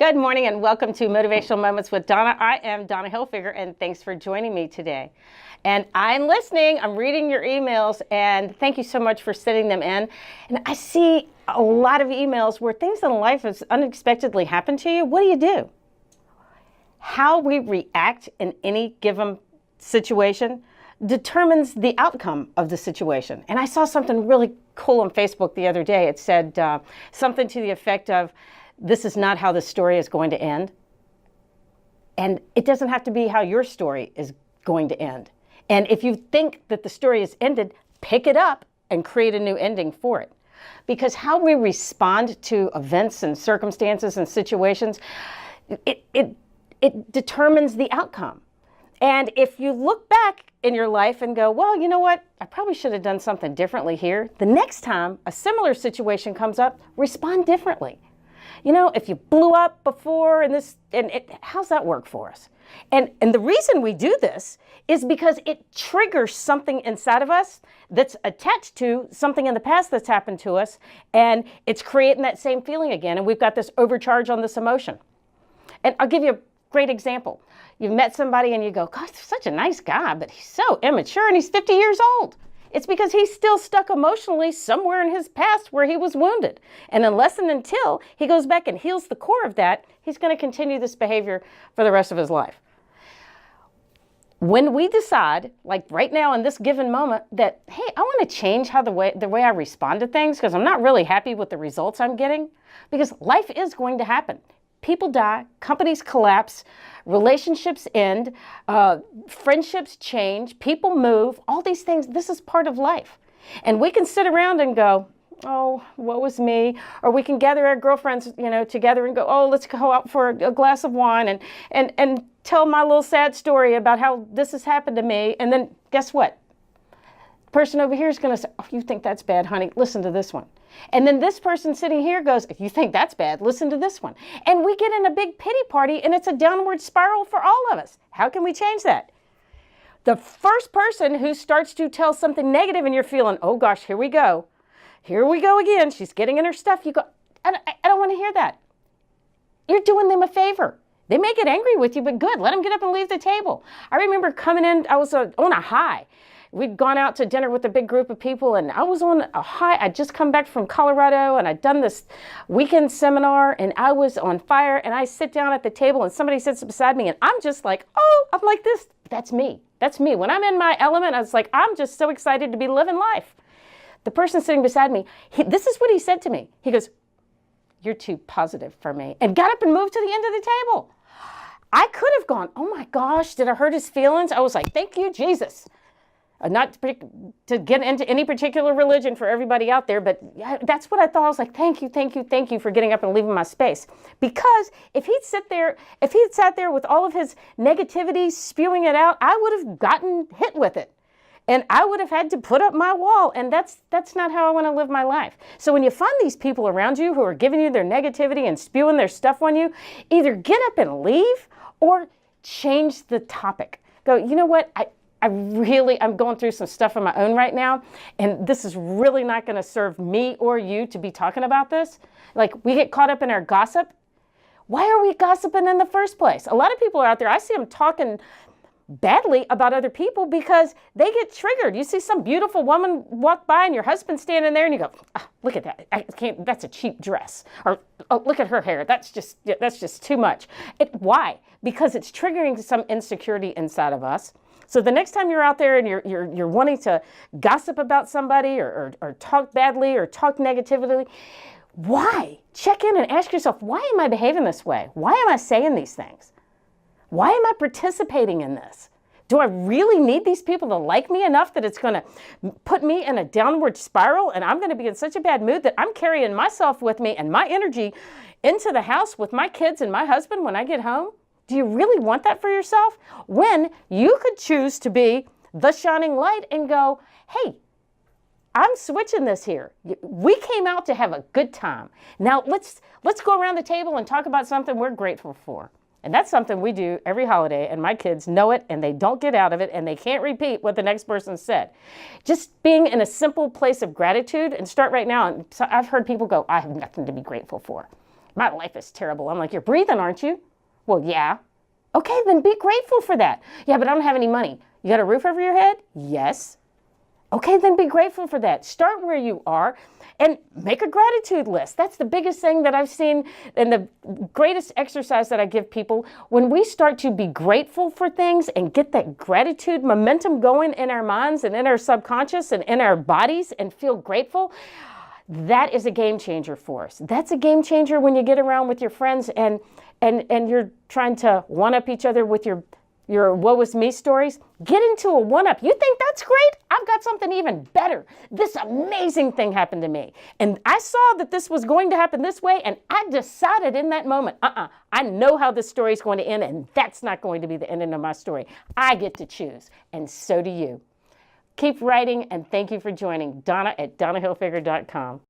Good morning and welcome to Motivational Moments with Donna. I am Donna Hilfiger and thanks for joining me today. And I'm listening, I'm reading your emails and thank you so much for sending them in. And I see a lot of emails where things in life has unexpectedly happened to you. What do? How we react in any given situation determines the outcome of the situation. And I saw something really cool on Facebook the other day. It said something to the effect of, this is not how the story is going to end. And it doesn't have to be how your story is going to end. And if you think that the story is ended, pick it up and create a new ending for it. Because how we respond to events and circumstances and situations, it determines the outcome. And if you look back in your life and go, well, you know what? I probably should have done something differently here. The next time a similar situation comes up, respond differently. You know, if you blew up before how's that work for us? And the reason we do this is because it triggers something inside of us that's attached to something in the past that's happened to us, and it's creating that same feeling again, and we've got this overcharge on this emotion. And I'll give you a great example. You've met somebody and you go, gosh, such a nice guy, but he's so immature and he's 50 years old. It's because he's still stuck emotionally somewhere in his past where he was wounded. And unless and until he goes back and heals the core of that, he's going to continue this behavior for the rest of his life. When we decide, like right now in this given moment, that, hey, I want to change the way I respond to things because I'm not really happy with the results I'm getting, because life is going to happen. People die, companies collapse, relationships end, friendships change, people move, all these things. This is part of life. And we can sit around and go, oh, woe is me. Or we can gather our girlfriends, together and go, oh, let's go out for a glass of wine and tell my little sad story about how this has happened to me. And then guess what? The person over here is going to say, oh, you think that's bad, honey? Listen to this one. And then this person sitting here goes, if you think that's bad, listen to this one. And we get in a big pity party and it's a downward spiral for all of us. How can we change that? The first person who starts to tell something negative and you're feeling, oh gosh, here we go. Here we go again. She's getting in her stuff. You go, I don't want to hear that. You're doing them a favor. They may get angry with you, but good. Let them get up and leave the table. I remember coming in, I was on a high. We'd gone out to dinner with a big group of people and I was on a high. I'd just come back from Colorado and I'd done this weekend seminar and I was on fire, and I sit down at the table and somebody sits beside me and I'm just like, oh, I'm like this. That's me. That's me. When I'm in my element, I was like, I'm just so excited to be living life. The person sitting beside me, this is what he said to me. He goes, you're too positive for me, and got up and moved to the end of the table. I could have gone, oh my gosh, did I hurt his feelings? I was like, thank you, Jesus. Not to get into any particular religion for everybody out there, but that's what I thought. I was like, thank you for getting up and leaving my space. Because if he'd sat there with all of his negativity, spewing it out, I would have gotten hit with it. And I would have had to put up my wall. And that's not how I want to live my life. So when you find these people around you who are giving you their negativity and spewing their stuff on you, either get up and leave or change the topic. Go, you know what? I'm going through some stuff on my own right now, and this is really not going to serve me or you to be talking about this. Like, we get caught up in our gossip. Why are we gossiping in the first place? A lot of people are out there, I see them talking badly about other people because they get triggered. You see some beautiful woman walk by and your husband's standing there and you go, oh, look at that. I can't, that's a cheap dress. Or, oh, look at her hair. That's just too much. Why? Because it's triggering some insecurity inside of us. So the next time you're out there and you're wanting to gossip about somebody or talk badly or talk negatively, why? Check in and ask yourself, why am I behaving this way? Why am I saying these things? Why am I participating in this? Do I really need these people to like me enough that it's going to put me in a downward spiral and I'm going to be in such a bad mood that I'm carrying myself with me and my energy into the house with my kids and my husband when I get home? Do you really want that for yourself? When you could choose to be the shining light and go, hey, I'm switching this here. We came out to have a good time. Now let's go around the table and talk about something we're grateful for. And that's something we do every holiday, and my kids know it and they don't get out of it and they can't repeat what the next person said. Just being in a simple place of gratitude, and start right now. And so I've heard people go, I have nothing to be grateful for. My life is terrible. I'm like, you're breathing, aren't you? Well, yeah. Okay, then be grateful for that. Yeah, but I don't have any money. You got a roof over your head? Yes. Okay, then be grateful for that. Start where you are and make a gratitude list. That's the biggest thing that I've seen and the greatest exercise that I give people. When we start to be grateful for things and get that gratitude momentum going in our minds and in our subconscious and in our bodies and feel grateful, that is a game changer for us. That's a game changer when you get around with your friends and you're trying to one-up each other with your woe is me stories. Get into a one-up. You think that's great? I've got something even better. This amazing thing happened to me. And I saw that this was going to happen this way, and I decided in that moment, I know how this story is going to end, and that's not going to be the ending of my story. I get to choose, and so do you. Keep writing, and thank you for joining Donna at DonnaHilfiger.com.